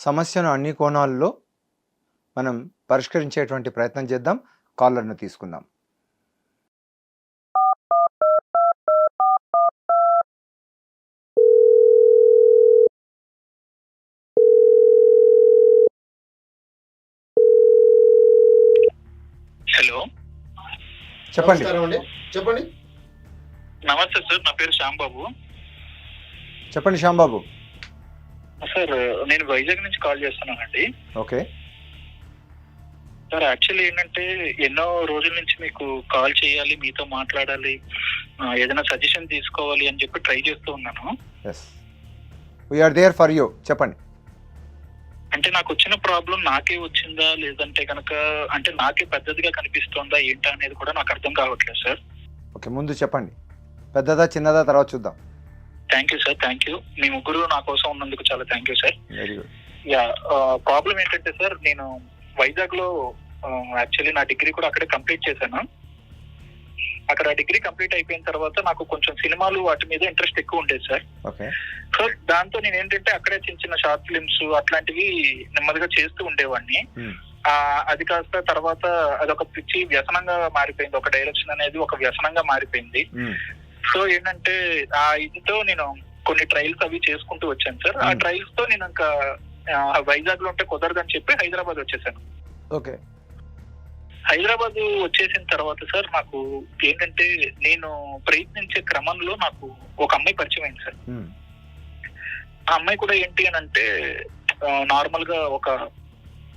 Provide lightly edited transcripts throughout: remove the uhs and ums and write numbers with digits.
సమస్యను అన్ని కోణాల్లో మనం పరిష్కరించేటువంటి ప్రయత్నం చేద్దాం. కాలర్‌ను తీసుకుందాం. హలో, చెప్పండి. నమస్కారం అండి. చెప్పండి. నమస్తే సార్. నా పేరు శ్యాంబాబు. చెప్పండి శ్యాంబాబు. సార్, నేను వైజాగ్ నుంచి కాల్ చేస్తున్నానండి. ఓకే. సార్, యాక్చువల్లీ ఏంటంటే ఎన్నో రోజుల నుంచి మీకు కాల్ చేయాలి, మీతో మాట్లాడాలి, ఏదైనా సజెషన్ తీసుకోవాలి అని చెప్పి ట్రై చేస్తూ ఉన్నాను. Yes, we are there for you. చెప్పండి. అంటే నాకు వచ్చిన ప్రాబ్లం నాకే వచ్చిందా, లేదంటే కనుక అంటే నాకే పెద్దదిగా కనిపిస్తుందా ఏంటా అనేది కూడా నాకు అర్థం కావట్లేదు సార్. ఓకే, ముందు చెప్పండి. పెద్దదా చిన్నదా తర్వాత చూద్దాం. Thank you sir, thank you. మీ ముగ్గురు నా కోసం ఉన్నందుకు చాలా thank you sir. Very good. Ya, problem ఏంటంటే సార్, నేను వైజాగ్ లో యాక్చువల్లీ నా డిగ్రీ కూడా అక్కడే కంప్లీట్ చేశాను. అక్కడ డిగ్రీ కంప్లీట్ అయిపోయిన తర్వాత నాకు కొంచెం సినిమాలు వాటి మీద ఇంట్రెస్ట్ ఎక్కువ ఉండేది సార్. ఓకే. సో దాంతో నేను ఏంటంటే అక్కడే చిన్న చిన్న షార్ట్ ఫిల్మ్స్ అట్లాంటివి నెమ్మదిగా చేస్తూ ఉండేవాడిని. అది కాస్త తర్వాత అదొక పిచ్చి వ్యసనంగా మారిపోయింది. ఒక డైరెక్షన్ అనేది ఒక వ్యసనంగా మారిపోయింది. సో ఏంటంటే ఆ ఇదితో నేను కొన్ని ట్రయల్స్ అవి చేసుకుంటూ వచ్చాను సార్. ఆ ట్రయల్స్ తో నేను ఇంకా వైజాగ్ లో ఉంటే కుదరదని చెప్పి హైదరాబాద్ వచ్చేసాను. ఓకే. హైదరాబాద్ వచ్చేసిన తర్వాత సార్ నాకు ఏంటంటే నేను ప్రయత్నించే క్రమంలో నాకు ఒక అమ్మాయి పరిచయం అయింది సార్. ఆ అమ్మాయి కూడా ఏంటి అని అంటే నార్మల్ గా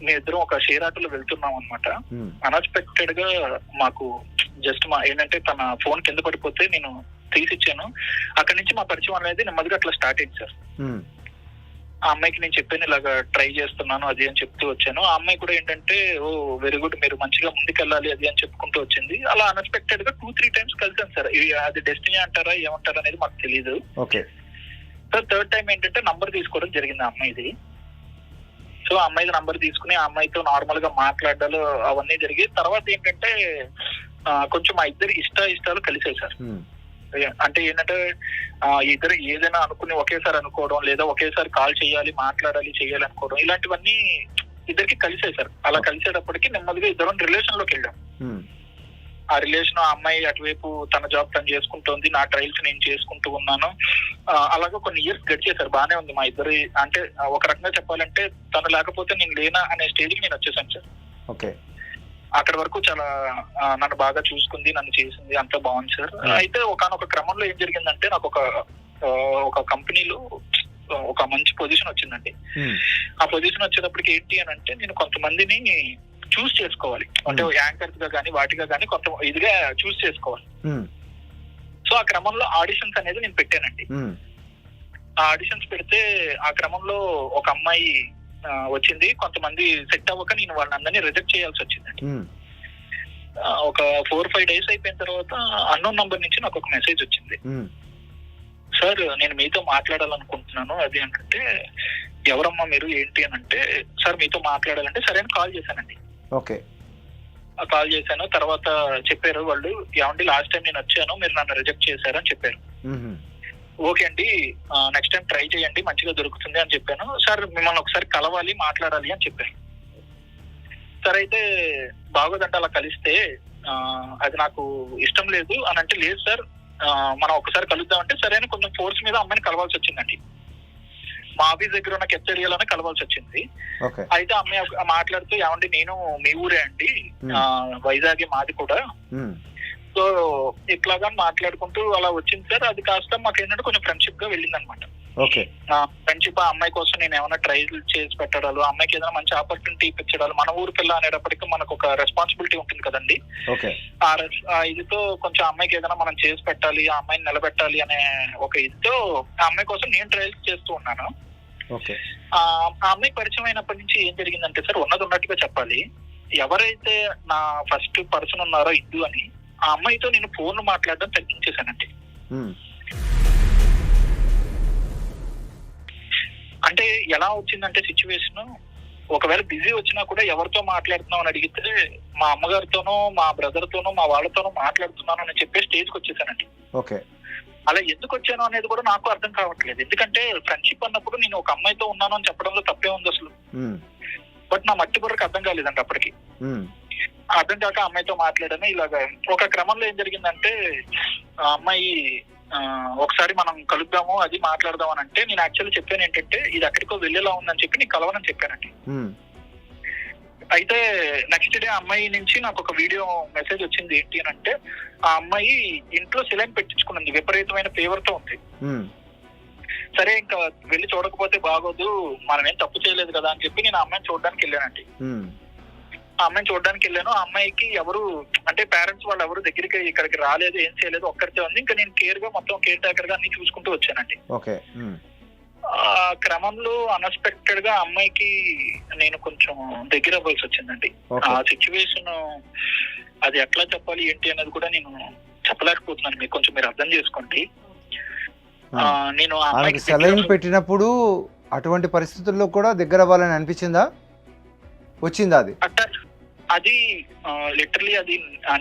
మీ ఇద్దరం ఒక షేర్ ఆటోలో వెళ్తున్నాం అనమాట. అన్ఎక్స్పెక్టెడ్ గా మాకు జస్ట్ ఏంటంటే తన ఫోన్ కింద పడిపోతే నేను తీసిచ్చాను. అక్కడి నుంచి మా పరిచయం అనేది నెమ్మదిగా అట్లా స్టార్ట్ అయింది సార్. ఆ అమ్మాయికి నేను చెప్పాను ఇలాగా ట్రై చేస్తున్నాను అది అని చెప్తూ వచ్చాను. ఆ అమ్మాయి కూడా ఏంటంటే ఓ వెరీ గుడ్, మీరు మంచిగా ముందుకెళ్ళాలి అది అని చెప్పుకుంటూ వచ్చింది. అలా అన్ఎక్స్పెక్టెడ్ గా 2-3 టైమ్స్ కలిసాను సార్. అది డెస్టినీ అంటారా ఏమంటారా అనేది మాకు తెలియదు. ఓకే. సార్, థర్డ్ టైం ఏంటంటే నంబర్ తీసుకోవడం జరిగింది ఆ అమ్మాయిది. సో ఆ అమ్మాయిది నంబర్ తీసుకుని ఆ అమ్మాయితో నార్మల్ గా మాట్లాడాలు అవన్నీ జరిగి తర్వాత ఏంటంటే కొంచెం మా ఇద్దరి ఇష్టాలు కలిసాయి సార్. అంటే ఏంటంటే ఇద్దరు ఏదైనా అనుకుని ఒకేసారి అనుకోవడం, లేదా ఒకేసారి కాల్ చేయాలి మాట్లాడాలి చేయాలి అనుకోవడం, ఇలాంటివన్నీ ఇద్దరికి కలిసాయి సార్. అలా కలిసేటప్పటికి నెమ్మదిగా ఇద్దరం రిలేషన్ లోకి వెళ్ళాం. ఆ రిలేషన్, ఆ అమ్మాయి అటువైపు తన జాబ్ తను చేసుకుంటోంది, నా ట్రయల్స్ నేను చేసుకుంటూ ఉన్నాను. అలాగే కొన్ని ఇయర్స్ గడిచేసారు, బానే ఉంది మా ఇద్దరు. అంటే ఒక రకంగా చెప్పాలంటే తను లేకపోతే నేను లేనా అనే స్టేజ్కి నేను వచ్చేసాను సార్. ఓకే. అక్కడి వరకు చాలా నన్ను బాగా చూసుకుంది, నన్ను చేసింది, అంతా బాగుంది సార్. అయితే ఒకనొక క్రమంలో ఏం జరిగిందంటే నాకు ఒక కంపెనీలో ఒక మంచి పొజిషన్ వచ్చిందండి. ఆ పొజిషన్ వచ్చేటప్పటికి ఏంటి అని అంటే నేను కొంతమందిని చూస్ చేసుకోవాలి, అంటే యాంకర్స్ గా కానీ వాటిగా కానీ కొంత ఇదిగా చూస్ చేసుకోవాలి. సో ఆ క్రమంలో ఆడిషన్స్ అనేది నేను పెట్టానండి. ఆ ఆడిషన్స్ పెడితే ఆ క్రమంలో ఒక అమ్మాయి వచ్చింది. కొంతమంది సెట్ అవ్వక నేను వాళ్ళందరినీ రిజెక్ట్ చేయాల్సి వచ్చిందండి. ఒక 4-5 డేస్ అయిపోయిన తర్వాత అన్నోన్ నంబర్ నుంచి నాకు ఒక మెసేజ్ వచ్చింది. సార్, నేను మీతో మాట్లాడాలనుకుంటున్నాను అది అంటే, ఎవరమ్మా మీరు ఏంటి అని అంటే, సార్ మీతో మాట్లాడాలంటే సరే అని కాల్ చేశానండి. ఓకే. కాల్ చేశాను. తర్వాత చెప్పారు వాళ్ళు, ఏమండి లాస్ట్ టైం నేను వచ్చాను, మీరు నన్ను రిజెక్ట్ చేశారని చెప్పారు. ఓకే అండి, నెక్స్ట్ టైం ట్రై చేయండి, మంచిగా దొరుకుతుంది అని చెప్పాను. సార్ మిమ్మల్ని ఒకసారి కలవాలి మాట్లాడాలి అని చెప్పారు. సరే అయితే బాగోదంటే అలా కలిస్తే అది నాకు ఇష్టం లేదు అని అంటే, లేదు సార్ మనం ఒకసారి కలుద్దామంటే సరే అని కొంచెం ఫోర్స్ మీద అమ్మాయిని కలవాల్సి వచ్చిందండి. మా ఆఫీస్ దగ్గర ఉన్న కెఫ్టేరియాలోనే కలవాల్సి వచ్చింది. అయితే అమ్మాయి మాట్లాడుతూ, ఏమండి నేను మీ ఊరే అండి, వైజాగ్ మాది కూడా, సో ఇట్లాగా మాట్లాడుకుంటూ అలా వచ్చింది సార్. అది కాస్త మాకు ఏంటంటే కొంచెం ఫ్రెండ్షిప్ గా వెళ్ళింది అనమాట. ఫ్రెండ్షిప్ ఆ అమ్మాయి కోసం నేను ఏమైనా ట్రైల్ చేసి పెట్టడాలు, ఆ అమ్మాయికి ఏదైనా మంచి ఆపర్చునిటీ ఇప్పించడాలు, మన ఊరు పిల్ల అనేటప్పటికీ మనకు ఒక రెస్పాన్సిబిలిటీ ఉంటుంది కదండి. ఆ ఇదితో కొంచెం అమ్మాయికి ఏదైనా మనం చేసి పెట్టాలి, ఆ అమ్మాయిని నిలబెట్టాలి అనే ఒక ఇదితో ఆ అమ్మాయి కోసం నేను ట్రయల్స్ చేస్తూ ఉన్నాను. ఆ అమ్మాయి పరిచయం అయినప్పటి నుంచి ఏం జరిగిందంటే సార్, ఉన్నట్టుగా చెప్పాలి, ఎవరైతే నా ఫస్ట్ పర్సన్ ఉన్నారో ఇందు అని, ఆ అమ్మాయితో నేను ఫోన్ మాట్లాడడం తగ్గించేశానండి. అంటే ఎలా వచ్చిందంటే సిచ్యువేషన్, ఒకవేళ బిజీ వచ్చినా కూడా ఎవరితో మాట్లాడుతున్నావు అని అడిగితే మా అమ్మగారితోనో మా బ్రదర్ తోనో మా వాళ్ళతోనో మాట్లాడుతున్నాను అని చెప్పే స్టేజ్కి వచ్చేసానండి. అలా ఎందుకు వచ్చాను అనేది కూడా నాకు అర్థం కావట్లేదు. ఎందుకంటే ఫ్రెండ్షిప్ అన్నప్పుడు నేను ఒక అమ్మాయితో ఉన్నాను అని చెప్పడంలో తప్పే ఉంది అసలు. బట్ నా మట్టి బుర్రకు అర్థం కాలేదండి అప్పటికి. అర్థం కాక అమ్మాయితో మాట్లాడాను. ఇలాగ ఒక క్రమంలో ఏం జరిగిందంటే ఆ అమ్మాయి ఒకసారి మనం కలుద్దాము, అది మాట్లాడదాం అని అంటే, నేను యాక్చువల్లీ చెప్పాను ఏంటంటే ఇది ఎక్కడికో వెళ్ళేలా ఉందని చెప్పి నీకు కలవనని చెప్పానండి. అయితే నెక్స్ట్ డే అమ్మాయి నుంచి నాకు ఒక వీడియో మెసేజ్ వచ్చింది. ఏంటి అని అంటే, ఆ అమ్మాయి ఇంట్లో సెలైన్ పెట్టించుకున్నది, విపరీతమైన ఫీవర్ తో ఉంది. సరే ఇంకా వెళ్ళి చూడకపోతే బాగోదు, మనం ఏం తప్పు చేయలేదు కదా అని చెప్పి నేను ఆ అమ్మాయిని చూడడానికి వెళ్ళానండి. ఆ అమ్మాయిని చూడడానికి వెళ్ళాను. ఆ అమ్మాయికి ఎవరు అంటే పేరెంట్స్ వాళ్ళు ఎవరు దగ్గరికి ఇక్కడికి రాలేదు, ఏం చేయలేదు, ఒక్కరితే ఉంది. ఇంకా నేను కేర్ గా మొత్తం కేర్ టేకర్ గా అన్ని చూసుకుంటూ వచ్చానండి. ఆ క్రమంలో అన్ఎక్స్పెక్టెడ్ గా అమ్మాయికి నేను కొంచెం దగ్గర అవ్వాల్సి వచ్చిందండి. ఆ సిచ్యువేషన్ అది ఎట్లా చెప్పాలి ఏంటి అనేది కూడా నేను చెప్పలేకపోతున్నాను. మీకు కొంచెం మీరు అర్థం చేసుకోండి. నేను సెలైన్ పెట్టినప్పుడు అటువంటి పరిస్థితుల్లో కూడా దగ్గర అవ్వాలని అనిపించిందా, వచ్చిందా? అది లిటరలీ అది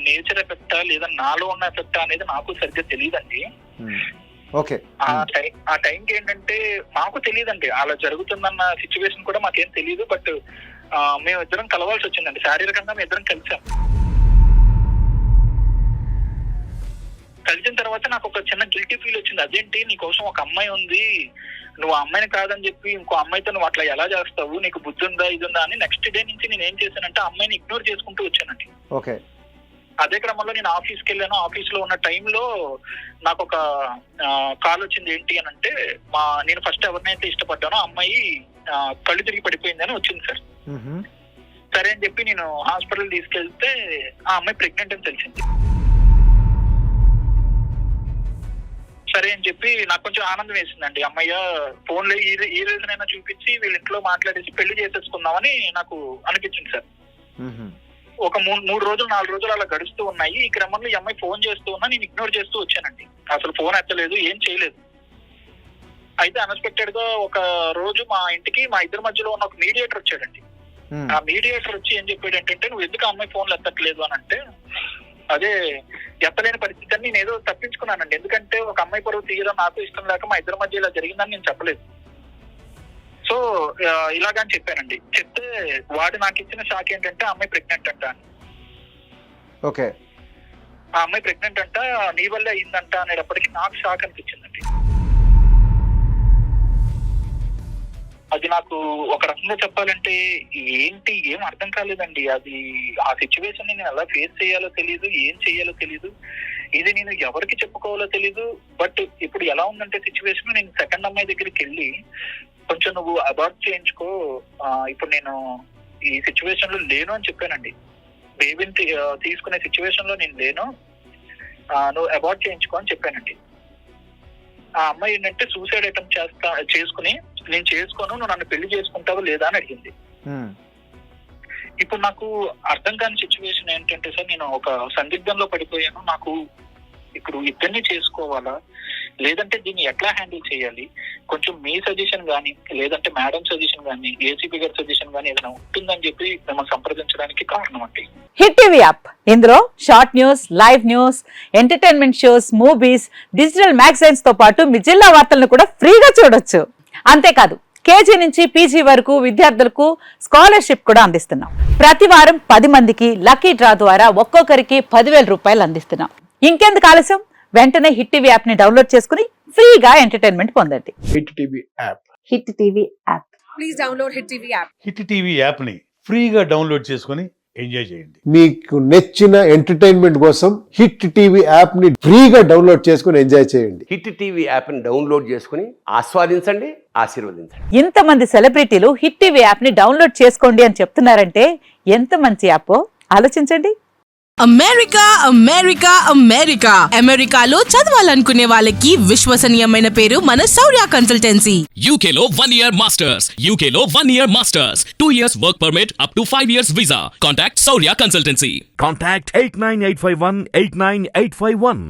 నేచర్ ఎఫెక్టా లేదా నాలో ఉన్న ఎఫెక్టా అనేది నాకు సరిగ్గా తెలియదండి. ఆ టైంకి ఏంటంటే మాకు తెలియదండి అలా జరుగుతుందన్న సిచ్యువేషన్ కూడా మాకేం తెలియదు. బట్ మేము ఇద్దరం కలవాల్సి వచ్చిందండి. శారీరకంగా మేము ఇద్దరం కలిసాం. కలిసిన తర్వాత నాకు ఒక చిన్న గిల్టీ ఫీల్ వచ్చింది. అదేంటి నీకోసం ఒక అమ్మాయి ఉంది, నువ్వు ఆ అమ్మాయిని కాదని చెప్పి ఇంకో అమ్మాయితో నువ్వు అట్లా ఎలా చేస్తావు, నీకు బుద్ధి ఉందా ఇది ఉందా అని నెక్స్ట్ డే నుంచి నేను ఏం చేశానంటే ఆ అమ్మాయిని ఇగ్నోర్ చేసుకుంటూ వచ్చానండి. అదే క్రమంలో నేను ఆఫీస్కి వెళ్ళాను. ఆఫీస్ లో ఉన్న టైంలో నాకు ఒక కాల్ వచ్చింది. ఏంటి అని అంటే, నేను ఫస్ట్ ఎవరినైతే ఇష్టపడ్డానో ఆ అమ్మాయి కళ్ళు తిరిగి పడిపోయిందని వచ్చింది సార్. సరే అని చెప్పి నేను హాస్పిటల్ తీసుకెళ్తే ఆ అమ్మాయి ప్రెగ్నెంట్ అని తెలిసింది. సరే అని చెప్పి నాకు కొంచెం ఆనందం వేసిందండి. అమ్మయ్య ఫోన్ లో ఈ రోజునైనా చూపించి వీళ్ళ ఇంట్లో మాట్లాడేసి పెళ్లి చేసేసుకుందామని నాకు అనిపించింది సార్. ఒక 3 రోజులు 4 రోజులు అలా గడుస్తూ ఉన్నాయి. ఈ క్రమంలో ఈ అమ్మాయి ఫోన్ చేస్తూ ఉన్నా, నేను ఇగ్నోర్ చేస్తూ వచ్చానండి. అసలు ఫోన్ ఎత్తలేదు, ఏం చేయలేదు. అయితే అన్ఎక్స్పెక్టెడ్ గా ఒక రోజు మా ఇంటికి మా ఇద్దరి మధ్యలో ఉన్న ఒక మీడియేటర్ వచ్చాడండి. ఆ మీడియేటర్ వచ్చి ఏం చెప్పాడు ఏంటంటే, నువ్వు ఎందుకు అమ్మాయి ఫోన్లు ఎత్తట్లేదు అని అంటే, అదే ఎత్తలేని పరిస్థితి అని నేను ఏదో తప్పించుకున్నానండి. ఎందుకంటే ఒక అమ్మాయి పరువు తీయడం నాకు ఇష్టం లేక మా ఇద్దరి మధ్య ఇలా జరిగిందని నేను చెప్పలేదు. సో ఇలాగని చెప్పానండి. చెప్తే వాడు నాకు ఇచ్చిన షాక్ ఏంటంటే ఆ అమ్మాయి ప్రెగ్నెంట్ అంట. ఆ అమ్మాయి ప్రెగ్నెంట్ అంట, నీ వల్లే అయిందంట అనేటప్పటికీ నాకు షాక్ అనిపించిందండి. అది నాకు ఒక రకంగా చెప్పాలంటే ఏం అర్థం కాలేదండి. అది ఆ సిచ్యువేషన్ ని నేను ఎలా ఫేస్ చేయాలో తెలియదు, ఏం చేయాలో తెలియదు, ఇది నేను ఎవరికి చెప్పుకోవాలో తెలీదు. బట్ ఇప్పుడు ఎలా ఉందంటే సిచ్యువేషన్, నేను సెకండ్ అమ్మాయి దగ్గరికి వెళ్ళి కొంచెం నువ్వు అబార్ట్ చేయించుకో, ఇప్పుడు నేను ఈ సిచ్యువేషన్ లో లేను అని చెప్పానండి. బేబీని తీసుకునే సిచ్యువేషన్ లో నేను లేను, నువ్వు అబార్ట్ చేయించుకో అని చెప్పానండి. ఆ అమ్మాయి ఏంటంటే సూసైడ్ అటెంప్ట్ చేసుకుని నేను చేసుకోను, నువ్వు నన్ను పెళ్లి చేసుకుంటావో లేదా అని అడిగింది. ఇప్పుడు నాకు అర్థం కాని సిచ్యువేషన్ ఏంటంటే సార్, నేను ఒక సందిగ్ధంలో పడిపోయాను. నాకు ఇప్పుడు ఇద్దరిని చేసుకోవాలా లేదంటే దీన్ని ఎట్లా హ్యాండిల్ చేయాలి, కొంచెం మీ సజెషన్ కానీ లేదంటే మేడం సజెషన్ కానీ ఏసీపీ గారి సజెషన్ కానీ ఏదైనా ఉంటుందని చెప్పి మిమ్మల్ని సంప్రదించడానికి కారణం అండి. హిట్ టీవీ యాప్, ఇందులో short news, live news, entertainment shows, movies, digital magazines తో పాటు మీ జిల్లా వార్తలను కూడా ఫ్రీగా చూడొచ్చు. అంతేకాదు కేజీ నుంచి పీజీ వరకు విద్యార్థులకు స్కాలర్షిప్ కూడా అందిస్తున్నాం. ప్రతి వారం 10 మందికి లక్కీ డ్రా ద్వారా ఒక్కొక్కరికి 10,000 రూపాయలు అందిస్తున్నాం. ఇంకెందుకు ఆలస్యం, వెంటనే హిట్ టీవీ యాప్ ని డౌన్లోడ్ చేసుకుని ఫ్రీగా ఎంటర్టైన్మెంట్ పొందండి. Hit TV app. Hit TV app. Please download hit TV app. Hit TV app ని ఫ్రీగా డౌన్లోడ్ చేసుకుని ఎంజాయ్ చేయండి. మీకు నచ్చిన ఎంటర్టైన్మెంట్ కోసం హిట్ టీవీ యాప్ ని ఫ్రీగా డౌన్లోడ్ చేసుకుని ఎంజాయ్ చేయండి. హిట్ టీవీ యాప్ ని డౌన్లోడ్ చేసుకుని ఆస్వాదించండి, ఆశీర్వదించండి. ఇంతమంది సెలబ్రిటీలు హిట్ టీవీ యాప్ ని డౌన్లోడ్ చేసుకోండి అని చెప్తున్నారంటే ఎంత మంచి యాప్ ఆలోచించండి. అమెరికా అమెరికా అమెరికా అమెరికాలో చదవాలనుకునే వాళ్ళకి విశ్వసనీయమైన పేరు మన శౌర్య కన్సల్టెన్సీ. UK లో 1 year masters, UK లో 1 year masters, 2 years work permit up to 5 years visa. Contact Saurya Consultancy. Contact 89851 89851.